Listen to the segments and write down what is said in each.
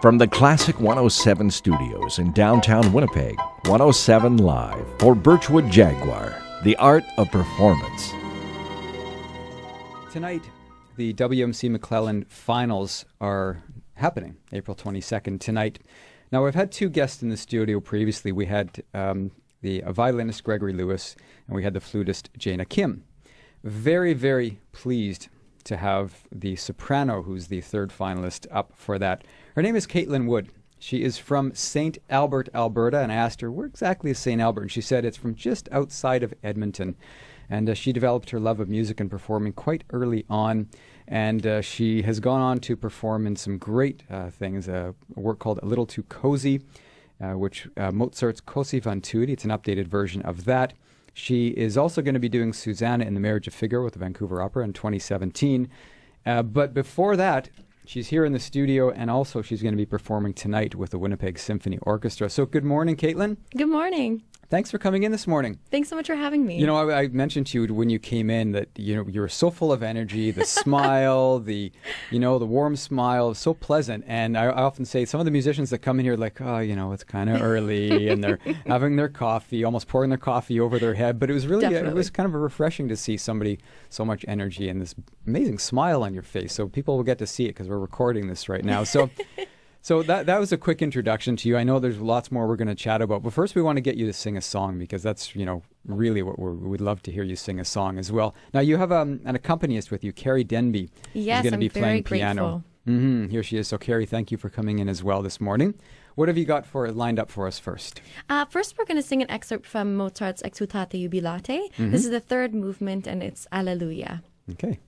From the Classic 107 studios in downtown Winnipeg, 107 Live for Birchwood Jaguar, the art of performance. Tonight, the WMC McLellan finals are happening, April 22nd, tonight. Now, we've had two guests in the studio previously. We had the violinist Gregory Lewis, and we had the flutist Jana Kim. Very, very pleased to have the soprano, who's the third finalist, up for that. Her name is Caitlin Wood. She is from St. Albert, Alberta, and I asked her, where exactly is St. Albert? And she said it's from just outside of Edmonton. And she developed her love of music and performing quite early on. And she has gone on to perform in some great things, a work called A Little Too Cozy, which Mozart's Cosy van Tutte. It's an updated version of that. She is also going to be doing Susanna in the Marriage of Figaro with the Vancouver Opera in 2017. But before that, she's here in the studio, and also she's going to be performing tonight with the Winnipeg Symphony Orchestra. So good morning, Caitlin. Good morning. Thanks for coming in this morning. Thanks so much for having me. You know, I mentioned to you when you came in that, you know, you were so full of energy, the smile, the warm smile, so pleasant. And I often say some of the musicians that come in here are like, oh, you know, it's kind of early and they're having their coffee, almost pouring their coffee over their head. But it was really, it was kind of refreshing to see somebody so much energy and this amazing smile on your face. So people will get to see it because we're recording this right now. So that was a quick introduction to you. I know there's lots more we're going to chat about, but first we want to get you to sing a song because that's, you know, really what we'd love to hear you sing a song as well. Now you have an accompanist with you, Carrie Denby. Yes, who's going to be playing very piano. grateful. Here she is. So Carrie, thank you for coming in as well this morning. What have you got lined up for us first? First, we're going to sing an excerpt from Mozart's Exultate Jubilate. This is the third movement, and it's Alleluia. Okay.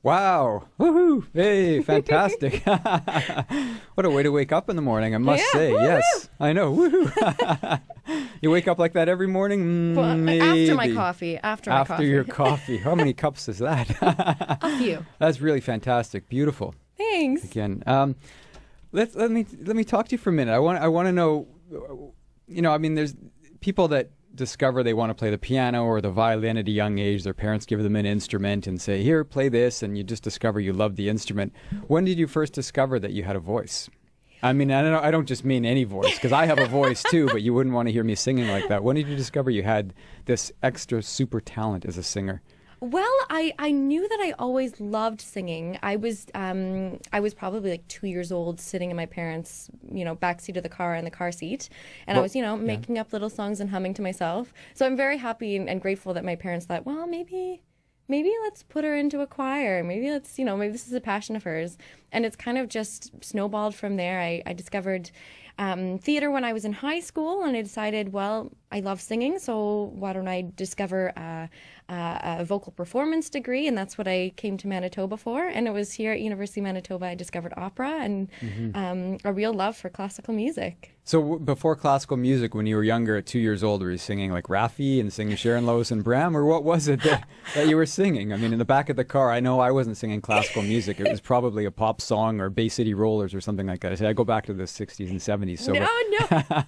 Wow. Woohoo. Hey, fantastic. What a way to wake up in the morning, I must say. Woo-hoo. Yes, I know. Woohoo. You wake up like that every morning? Well, Maybe. after my coffee. After your coffee. How many cups is that? A few. That's really fantastic. Beautiful. Thanks. Again, let me talk to you for a minute. I want to know, you know, I mean, there's people that discover they want to play the piano or the violin at a young age. Their parents give them an instrument and say, here, play this, and you just discover you love the instrument. When did you first discover that you had a voice? I mean, I don't just mean any voice, because I have a voice too, but you wouldn't want to hear me singing like that. When did you discover you had this extra super talent as a singer? Well, I knew that I always loved singing. I was probably like 2 years old, sitting in my parents' backseat of the car in the car seat, and I was making up little songs and humming to myself. So I'm very happy and grateful that my parents thought, well, maybe let's put her into a choir. Maybe maybe this is a passion of hers. And it's kind of just snowballed from there. I discovered theater when I was in high school, and I decided, well, I love singing, so why don't I discover a vocal performance degree? And that's what I came to Manitoba for. And it was here at University of Manitoba I discovered opera and a real love for classical music. So before classical music, when you were younger, at 2 years old, were you singing like Raffi and singing Sharon Lois and Bram, or what was it that you were singing? I mean, in the back of the car, I know I wasn't singing classical music. It was probably a pop song or Bay City Rollers or something like that. I go back to the 60s and 70s. So no.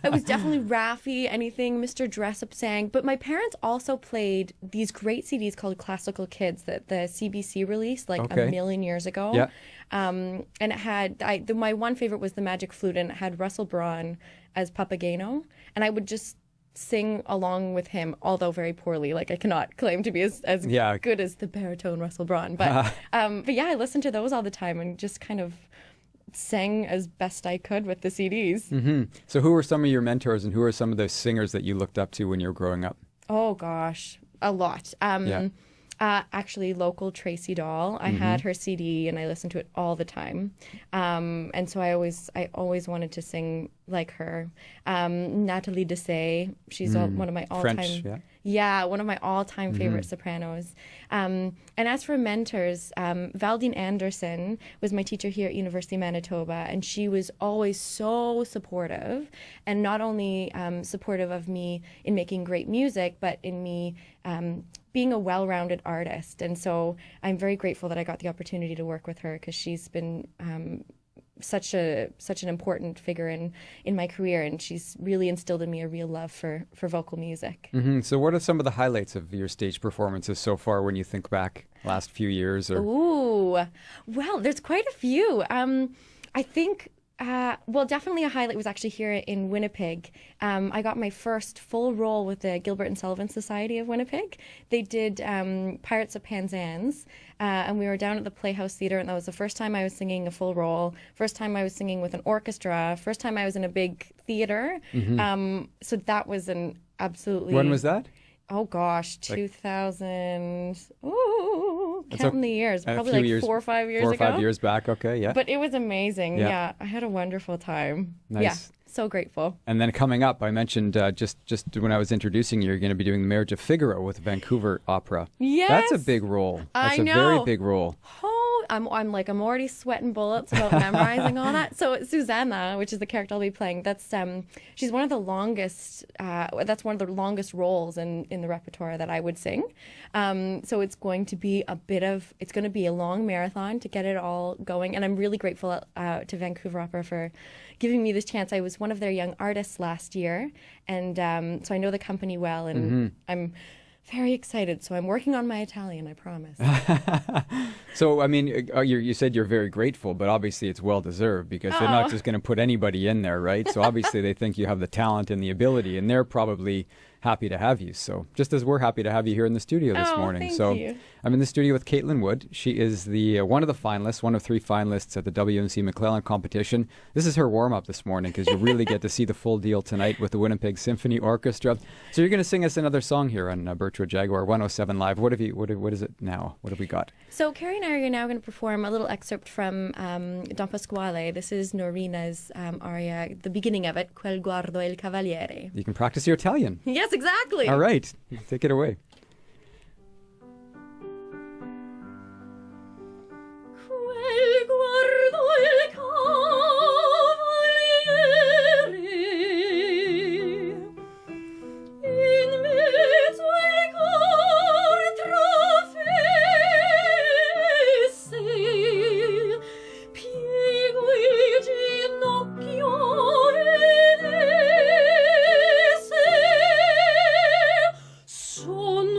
It was definitely Raffi, anything Mr. Dressup sang. But my parents also played these great CDs called Classical Kids that the CBC released like a million years ago. Yeah. And it had, my one favorite was the Magic Flute, and it had Russell Braun as Papageno. And I would just sing along with him, although very poorly. Like, I cannot claim to be as good as the baritone Russell Braun. But yeah, I listened to those all the time and just kind of sang as best I could with the CDs. Mm-hmm. So who were some of your mentors, and who are some of the singers that you looked up to when you were growing up? Oh, gosh, a lot. Actually, local Tracy Doll. I had her CD and I listened to it all the time. And so I always wanted to sing like her. Natalie Dessay, she's one of my all-time... French, one of my all-time favorite sopranos. And as for mentors, Valdine Anderson was my teacher here at University of Manitoba, and she was always so supportive, and not only supportive of me in making great music, but in me being a well-rounded artist. And so I'm very grateful that I got the opportunity to work with her, because she's been such an important figure in my career, and she's really instilled in me a real love for vocal music. Mm-hmm. So what are some of the highlights of your stage performances so far when you think back last few years? Ooh, well, there's quite a few. I think definitely a highlight was actually here in Winnipeg. I got my first full role with the Gilbert and Sullivan Society of Winnipeg. They did Pirates of Penzance, and we were down at the Playhouse Theatre, and that was the first time I was singing a full role, first time I was singing with an orchestra, first time I was in a big theatre. So that was an absolutely... When was that? Oh gosh, 2000. Ooh, counting the years. Probably like 4 or 5 years ago. 4 or 5 years back, okay, yeah. But it was amazing. Yeah, I had a wonderful time. Nice. Yeah, so grateful. And then coming up, I mentioned just when I was introducing you, you're going to be doing The Marriage of Figaro with Vancouver Opera. Yes. That's a big role. That's a very big role. I'm already sweating bullets about memorizing all that. So Susanna, which is the character I'll be playing, that's she's one of the longest. That's one of the longest roles in the repertoire that I would sing. So it's going to be a long marathon to get it all going, and I'm really grateful to Vancouver Opera for giving me this chance. I was one of their young artists last year, and so I know the company well, and I'm very excited. So I'm working on my Italian, I promise. So, I mean, you said you're very grateful, but obviously it's well-deserved, because they're not just going to put anybody in there, right? So obviously they think you have the talent and the ability, and they're probably happy to have you. So just as we're happy to have you here in the studio this morning. Thank you. I'm in the studio with Caitlin Wood. She is the one of the finalists, one of 3 finalists at the WMC McLellan competition. This is her warm-up this morning, because you really get to see the full deal tonight with the Winnipeg Symphony Orchestra. So you're going to sing us another song here on Birchwood Jaguar 107 Live. What is it now? What have we got? So Carrie and I are now going to perform a little excerpt from Don Pasquale. This is Norina's aria, the beginning of it, Quel guardo il cavaliere. You can practice your Italian. Yes, exactly. All right. Take it away. Quel guardo il cavaliere in mezzo ai cor trafesse piego il ginocchio ed esse son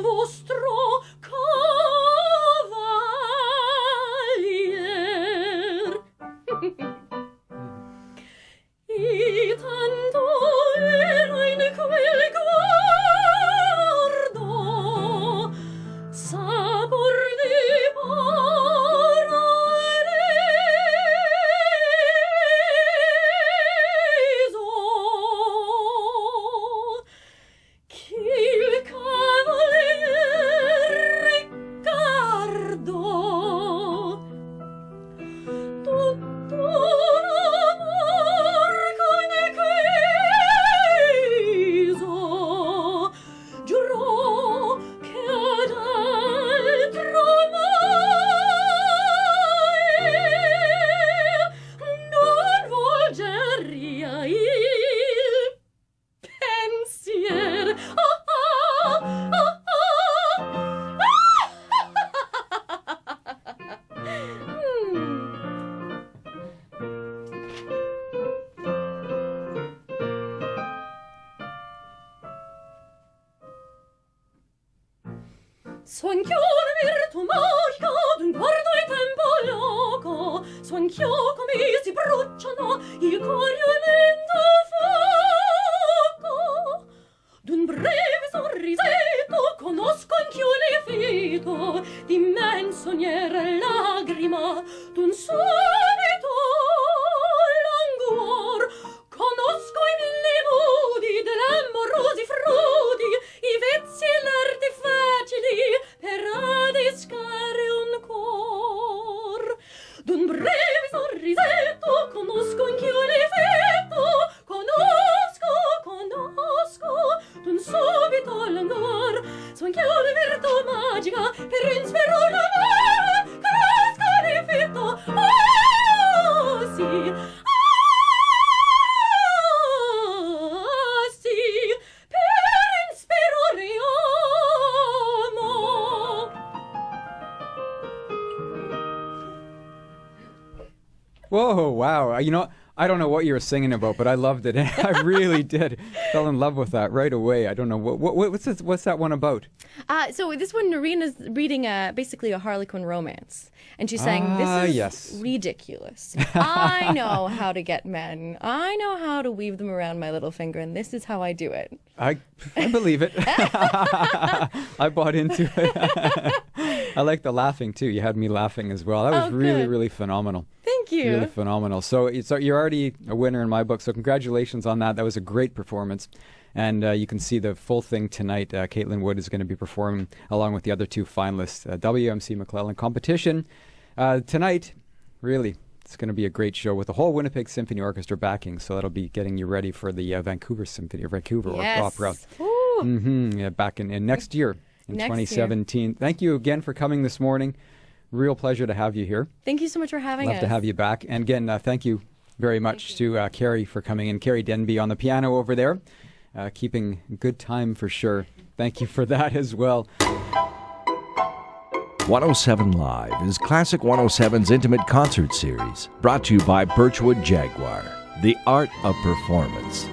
Suonchione virtù magica d'un guardo e tempo loco, suonchio come si bruciano i cori unendo fuoco. D'un breve sorrisetto conosco anch'io l'effetto di menzognera lagrima, d'un subito languor. Conosco i mille modi dell'amorosi frodi, i vezzi e l'arte facili per adescare un cor. D'un breve sorrisetto conosco anch'io l'effetto, conosco, d'un subito languor, so anch'io la virtù magica per inspirare l'amore, conosco l'effetto, oh sì. Whoa, wow. You know, I don't know what you were singing about, but I loved it. I really did. Fell in love with that right away. I don't know. What's that one about? So this one, Narina's reading basically a Harlequin romance. And she's saying, this is ridiculous. I know how to get men. I know how to weave them around my little finger, and this is how I do it. I believe it. I bought into it. I like the laughing, too. You had me laughing as well. That was really, really phenomenal. Thank you. Really phenomenal. So you're already a winner in my book, so congratulations on that. That was a great performance. And you can see the full thing tonight. Caitlin Wood is going to be performing along with the other two finalists. WMC McLellan competition. Tonight, really, it's going to be a great show with the whole Winnipeg Symphony Orchestra backing. So that'll be getting you ready for the Vancouver Symphony, or Vancouver Opera. Yeah, back in next year, in 2017. Year. Thank you again for coming this morning. Real pleasure to have you here. Thank you so much for having us. Love to have you back. And again, thank you very much to Carrie for coming in. Carrie Denby on the piano over there. Keeping good time for sure. Thank you for that as well. 107 Live is Classic 107's intimate concert series, brought to you by Birchwood Jaguar, the art of performance.